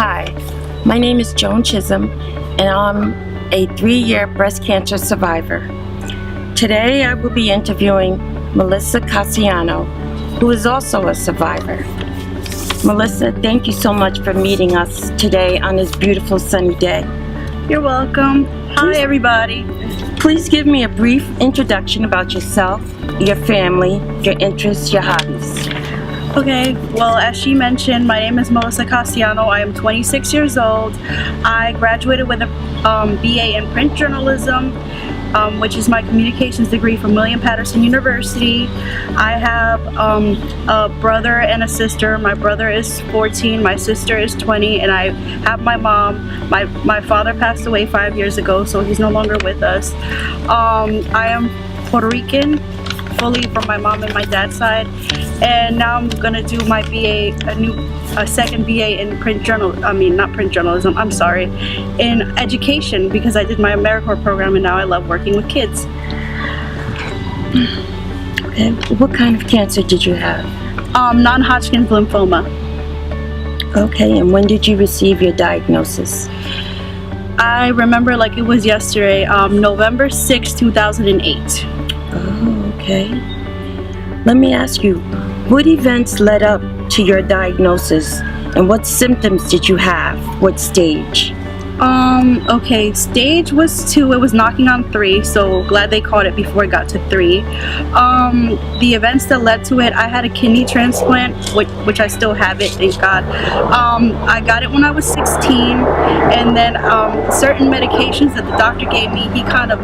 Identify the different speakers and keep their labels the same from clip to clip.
Speaker 1: Hi, my name is Joan and I'm a 3-year breast cancer survivor. Today I will be interviewing Melissa Cassiano, who is also a survivor. Melissa, thank you so much for meeting us today on this beautiful sunny day.
Speaker 2: You're welcome. Hi, everybody.
Speaker 1: Please give me a brief introduction about yourself, your family, your interests, your hobbies.
Speaker 2: Okay, well, as she mentioned, my name is Melissa Cassiano. I am 26 years old. I graduated with a BA in print journalism, which is my communications degree from William Patterson University. I have a brother and a sister. My brother is 14, my sister is 20, and I have my mom. My father passed away 5 years ago, so he's no longer with us. I am Puerto Rican, fully from my mom and my dad's side, and now I'm gonna do my BA, a second BA in in education, because I did my AmeriCorps program and now I love working with kids.
Speaker 1: Okay, what kind of cancer did you have?
Speaker 2: Non-Hodgkin's lymphoma.
Speaker 1: Okay, and when did you receive your diagnosis?
Speaker 2: I remember like it was yesterday, November 6, 2008.
Speaker 1: Oh, okay. Let me ask you, what events led up to your diagnosis and what symptoms did you have? What stage?
Speaker 2: Okay, stage was 2, it was knocking on 3, so glad they caught it before it got to 3. The events that led to it, I had a kidney transplant, which I still have it, thank God. I got it when I was 16, and then certain medications that the doctor gave me, he kind of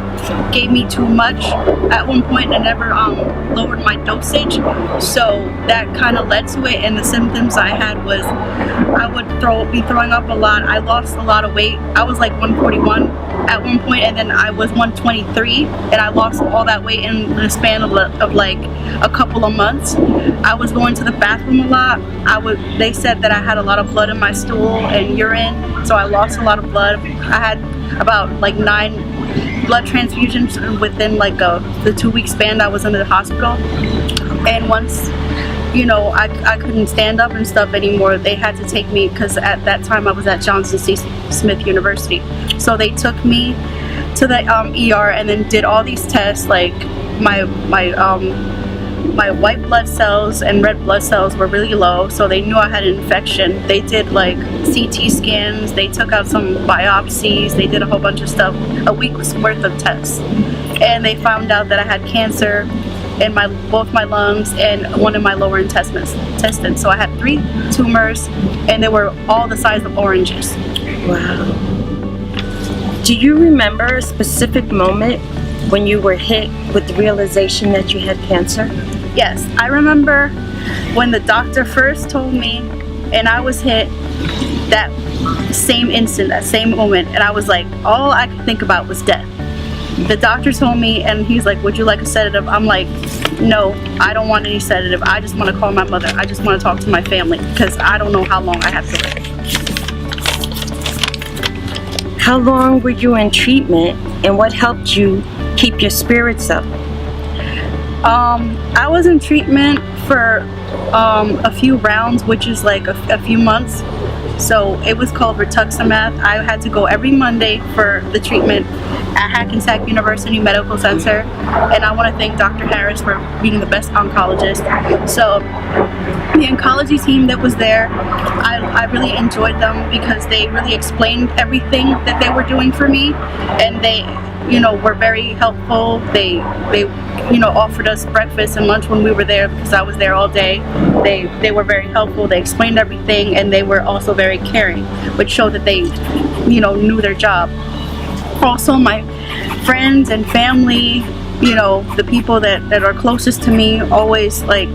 Speaker 2: gave me too much at one point and never lowered my dosage, so that kind of led to it. And the symptoms I had was I would be throwing up a lot. I lost a lot of weight. I was like 141 at one point, and then I was 123, and I lost all that weight in the span of like a couple of months. I was going to the bathroom a lot. They said that I had a lot of blood in my stool and urine, so I lost a lot of blood. I had about like 9 blood transfusions within like the 2-week span I was in the hospital. And once, you know, I couldn't stand up and stuff anymore, they had to take me, because at that time I was at Johnson C. Smith University. So they took me to the ER and then did all these tests, like my white blood cells and red blood cells were really low, so they knew I had an infection. They did like CT scans, they took out some biopsies, they did a whole bunch of stuff, a week's worth of tests. And they found out that I had cancer in both my lungs and one of my lower intestines. So I had 3 tumors, and they were all the size of oranges.
Speaker 1: Wow. Do you remember a specific moment when you were hit with the realization that you had cancer?
Speaker 2: Yes, I remember when the doctor first told me, and I was hit that same instant, that same moment, and I was like, all I could think about was death. The doctor told me, and he's like, would you like a sedative? I'm like, no, I don't want any sedative. I just want to call my mother. I just want to talk to my family, because I don't know how long I have to live.
Speaker 1: How long were you in treatment, and what helped you keep your spirits up?
Speaker 2: I was in treatment for a few rounds, which is like a few months. So it was called rituximab. I had to go every Monday for the treatment at Hackensack University Medical Center, and I want to thank Dr. Harris for being the best oncologist. So the oncology team that was there, I really enjoyed them, because they really explained everything that they were doing for me, and they, you know, were very helpful. They you know, offered us breakfast and lunch when we were there, because I was there all day. They were very helpful. They explained everything, and they were also very caring, which showed that they, you know, knew their job. Also, my friends and family, you know, the people that are closest to me always like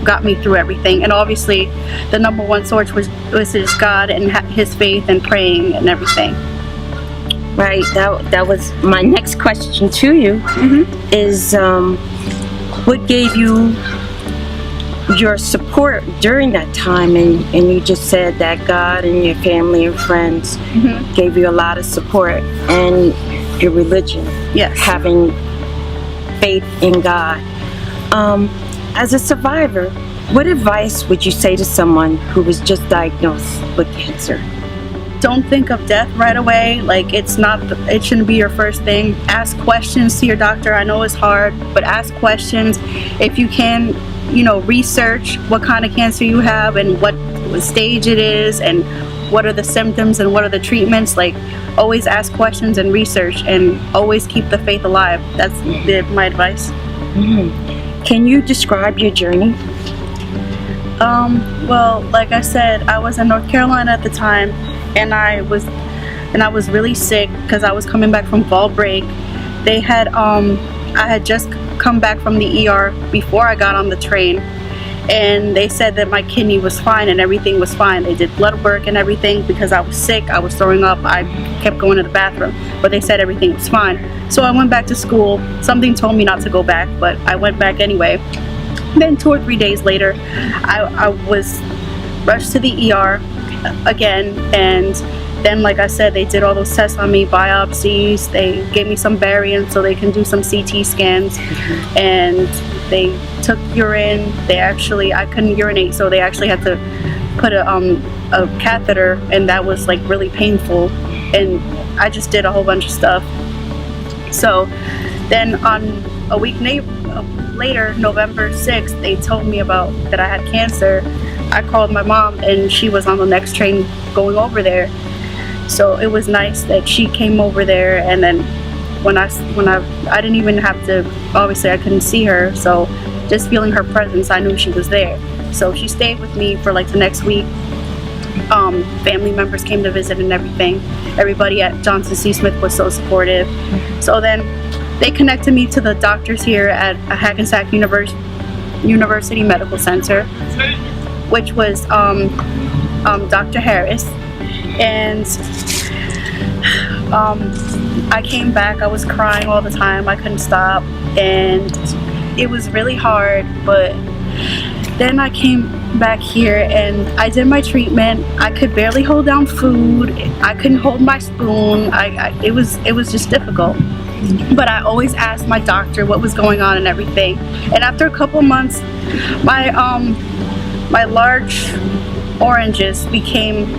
Speaker 2: got me through everything. And obviously the number one source was just God and his faith and praying and everything.
Speaker 1: Right, that was my next question to you. Is what gave you your support during that time? And you just said that God and your family and friends gave you a lot of support, and your religion,
Speaker 2: yes,
Speaker 1: having faith in God. As a survivor, what advice would you say to someone who was just diagnosed with cancer?
Speaker 2: don't think of death right away. Like, it shouldn't be your first thing. Ask questions to your doctor. I know it's hard, but ask questions. If you can, research what kind of cancer you have and what stage it is and what are the symptoms and what are the treatments. Like, always ask questions and research, and always keep the faith alive. That's my advice.
Speaker 1: Can you describe your journey?
Speaker 2: Well, like I said, I was in North Carolina at the time, and I was really sick because I was coming back from fall break. I had just come back from the ER before I got on the train, and they said that my kidney was fine and everything was fine. They did blood work and everything because I was sick, I was throwing up, I kept going to the bathroom, but they said everything was fine. So I went back to school. Something told me not to go back, but I went back anyway. Then 2 or 3 days later, I was rushed to the ER again, and then, like I said, they did all those tests on me, biopsies. They gave me some barium so they can do some CT scans, and they took urine. I couldn't urinate, so they actually had to put a catheter, and that was like really painful. And I just did a whole bunch of stuff. So then on a week later, November 6th, they told me that I had cancer. I called my mom, and she was on the next train going over there. So it was nice that she came over there, and then when I didn't even have to, obviously I couldn't see her, so just feeling her presence, I knew she was there. So she stayed with me for like the next week. Family members came to visit and everything. Everybody at Johnson C. Smith was so supportive. So then they connected me to the doctors here at Hackensack University Medical Center, which was Dr. Harris. And I came back, I was crying all the time, I couldn't stop, and it was really hard. But then I came back here and I did my treatment. I could barely hold down food, I couldn't hold my spoon. It was just difficult. But I always asked my doctor what was going on and everything. And after a couple months, my large oranges became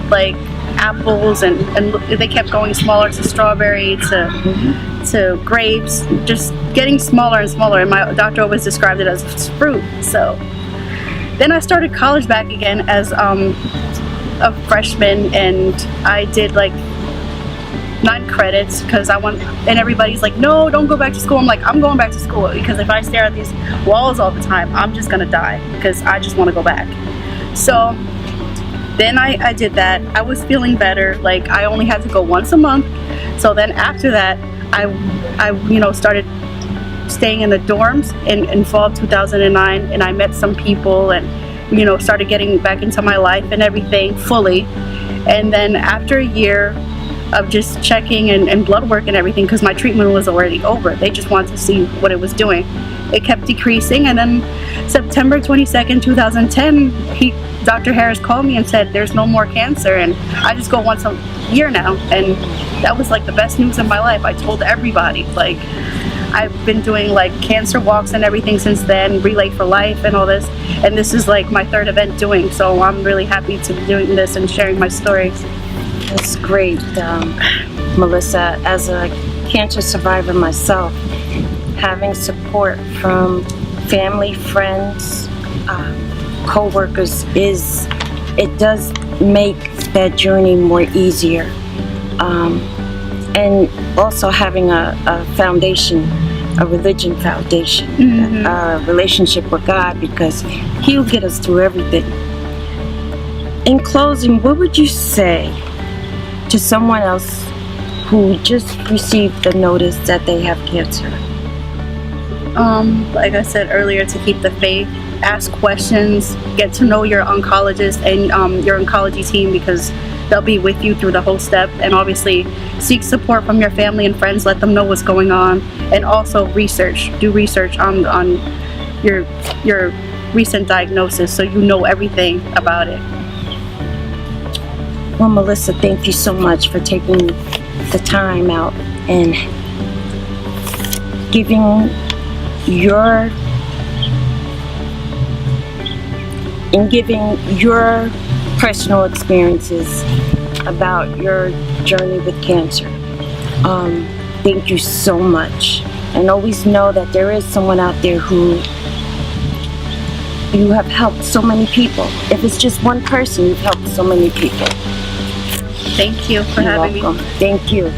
Speaker 2: like apples, and they kept going smaller to strawberry to grapes, just getting smaller and smaller, and my doctor always described it as fruit. So then I started college back again as a freshman, and I did like 9 credits because and everybody's like, no, don't go back to school. I'm like, I'm going back to school, because if I stare at these walls all the time, I'm just gonna die, because I just want to go back. So then I did that. I was feeling better. Like, I only had to go once a month. So then after that, I started staying in the dorms in fall of 2009, and I met some people, and started getting back into my life and everything fully. And then after a year of just checking and blood work and everything, because my treatment was already over, they just wanted to see what it was doing. It kept decreasing, and then September 22nd, 2010, Dr. Harris called me and said there's no more cancer, and I just go once a year now. And that was like the best news of my life. I told everybody. Like, I've been doing like cancer walks and everything since then, Relay for Life and all this, and this is like my 3rd event doing, so I'm really happy to be doing this and sharing my story.
Speaker 1: That's great, Melissa. As a cancer survivor myself, having support from family, friends, co-workers, it does make that journey more easier. And also having a foundation, a religion foundation, a relationship with God, because He'll get us through everything. In closing, what would you say to someone else who just received the notice that they have cancer?
Speaker 2: Like I said earlier, to keep the faith, ask questions, get to know your oncologist and your oncology team, because they'll be with you through the whole step. And obviously seek support from your family and friends, let them know what's going on, and also do research on your recent diagnosis, so you know everything about it.
Speaker 1: Well, Melissa, thank you so much for taking the time out and giving your personal experiences about your journey with cancer. Thank you so much. And always know that there is someone out there who you have helped so many people. If it's just one person, you've helped so many people.
Speaker 2: Thank you for
Speaker 1: You're
Speaker 2: having
Speaker 1: welcome.
Speaker 2: me.
Speaker 1: Thank you.